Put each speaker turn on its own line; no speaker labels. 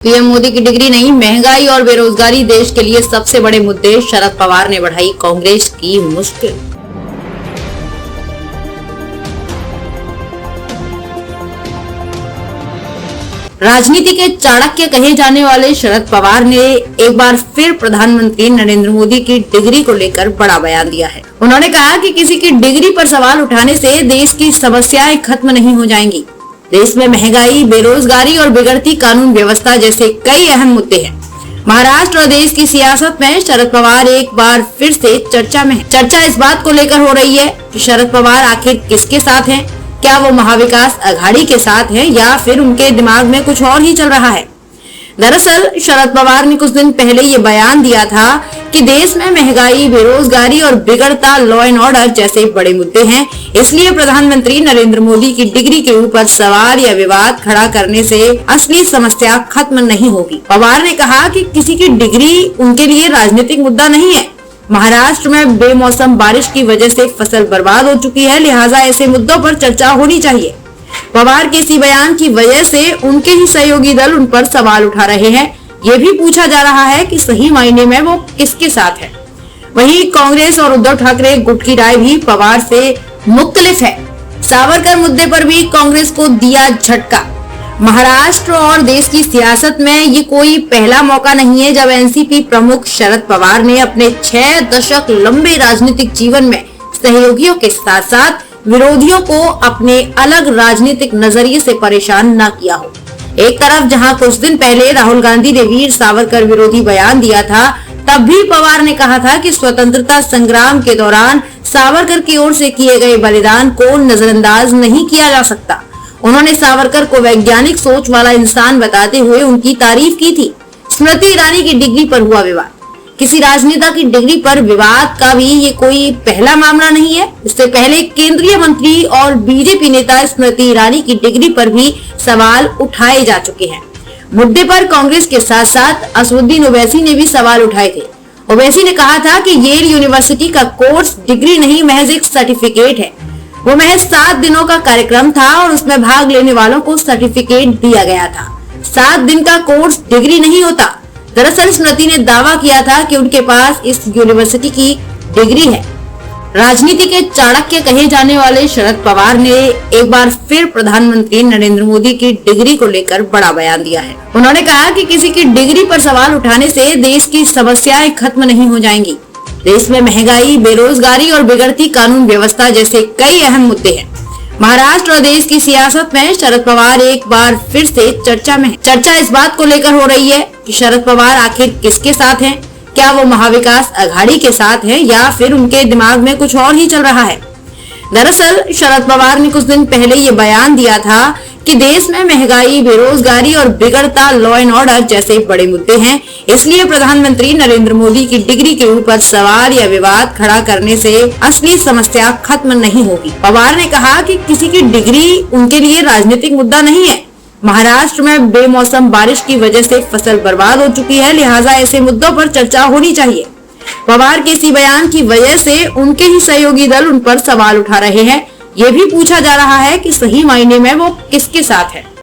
PM Modi की degree नहीं, महंगाई और बेरोजगारी देश के लिए सबसे बड़े मुद्दे। शरद पवार ने बढ़ाई कांग्रेस की मुश्किल। राजनीति के चाणक्य कहे जाने वाले शरद पवार ने एक बार फिर प्रधानमंत्री नरेंद्र मोदी की डिग्री को लेकर बड़ा बयान दिया है। उन्होंने कहा कि किसी की डिग्री पर सवाल उठाने से देश की समस्याएं खत्म नहीं हो जाएंगी। देश में महंगाई, बेरोजगारी और बिगड़ती कानून व्यवस्था जैसे कई अहम मुद्दे हैं। महाराष्ट्र और देश की सियासत में शरद पवार एक बार फिर से चर्चा में है। चर्चा इस बात को लेकर हो रही है कि शरद पवार आखिर किसके साथ हैं? क्या वो महाविकास अघाड़ी के साथ हैं या फिर उनके दिमाग में कुछ और ही चल रहा है? दरअसल शरद पवार ने कुछ दिन पहले ये बयान दिया था कि देश में महंगाई, बेरोजगारी और बिगड़ता लॉ एंड ऑर्डर जैसे बड़े मुद्दे हैं, इसलिए प्रधानमंत्री नरेंद्र मोदी की डिग्री के ऊपर सवाल या विवाद खड़ा करने से असली समस्या खत्म नहीं होगी। पवार ने कहा कि किसी की डिग्री उनके लिए राजनीतिक मुद्दा नहीं है। महाराष्ट्र में बेमौसम बारिश की वजह से फसल बर्बाद हो चुकी है, लिहाजा ऐसे मुद्दों पर चर्चा होनी चाहिए। पवार के इसी बयान की वजह से उनके ही सहयोगी दल उन पर सवाल उठा रहे हैं। ये भी पूछा जा रहा है कि सही मायने में वो किसके साथ है। वहीं कांग्रेस और उद्धव ठाकरे गुट की राय भी पवार से मुख्तलिफ है। सावरकर मुद्दे पर भी कांग्रेस को दिया झटका। महाराष्ट्र और देश की सियासत में ये कोई पहला मौका नहीं है जब एनसीपी प्रमुख शरद पवार ने अपने 6 दशक लंबे राजनीतिक जीवन में सहयोगियों के साथ साथ विरोधियों को अपने अलग राजनीतिक नजरिए से परेशान न किया हो। एक तरफ जहां कुछ दिन पहले राहुल गांधी ने वीर सावरकर विरोधी बयान दिया था, तब भी पवार ने कहा था कि स्वतंत्रता संग्राम के दौरान सावरकर की ओर से किए गए बलिदान को नजरअंदाज नहीं किया जा सकता। उन्होंने सावरकर को वैज्ञानिक सोच वाला इंसान बताते हुए उनकी तारीफ की थी। स्मृति ईरानी की डिग्री पर हुआ विवाद। किसी राजनेता की डिग्री पर विवाद का भी ये कोई पहला मामला नहीं है। इससे पहले केंद्रीय मंत्री और बीजेपी नेता स्मृति ईरानी की डिग्री पर भी सवाल उठाए जा चुके हैं। मुद्दे पर कांग्रेस के साथ साथ असदुद्दीन ओवैसी ने भी सवाल उठाए थे। ओवैसी ने कहा था कि येल यूनिवर्सिटी का कोर्स डिग्री नहीं, महज एक सर्टिफिकेट है। वो महज 7 दिनों का कार्यक्रम था और उसमें भाग लेने वालों को सर्टिफिकेट दिया गया था। 7 दिन का कोर्स डिग्री नहीं होता। दरअसल स्मृति ने दावा किया था कि उनके पास इस यूनिवर्सिटी की डिग्री है। राजनीति के चाणक्य कहे जाने वाले शरद पवार ने एक बार फिर प्रधानमंत्री नरेंद्र मोदी की डिग्री को लेकर बड़ा बयान दिया है। उन्होंने कहा कि किसी की डिग्री पर सवाल उठाने से देश की समस्याएं खत्म नहीं हो जाएंगी। देश में महंगाई, बेरोजगारी और बिगड़ती कानून व्यवस्था जैसे कई अहम मुद्दे हैं। महाराष्ट्र और देश की सियासत में शरद पवार एक बार फिर से चर्चा में है। चर्चा इस बात को लेकर हो रही है कि शरद पवार आखिर किसके साथ हैं? क्या वो महाविकास अघाड़ी के साथ हैं या फिर उनके दिमाग में कुछ और ही चल रहा है? दरअसल शरद पवार ने कुछ दिन पहले ये बयान दिया था कि देश में महंगाई, बेरोजगारी और बिगड़ता लॉ एंड ऑर्डर जैसे बड़े मुद्दे हैं, इसलिए प्रधानमंत्री नरेंद्र मोदी की डिग्री के ऊपर सवाल या विवाद खड़ा करने से असली समस्या खत्म नहीं होगी। पवार ने कहा कि किसी की डिग्री उनके लिए राजनीतिक मुद्दा नहीं है। महाराष्ट्र में बेमौसम बारिश की वजह से फसल बर्बाद हो चुकी है, लिहाजा ऐसे मुद्दों पर चर्चा होनी चाहिए। पवार के इसी बयान की वजह से उनके ही सहयोगी दल उन पर सवाल उठा रहे हैं। ये भी पूछा जा रहा है कि सही मायने में वो किसके साथ है।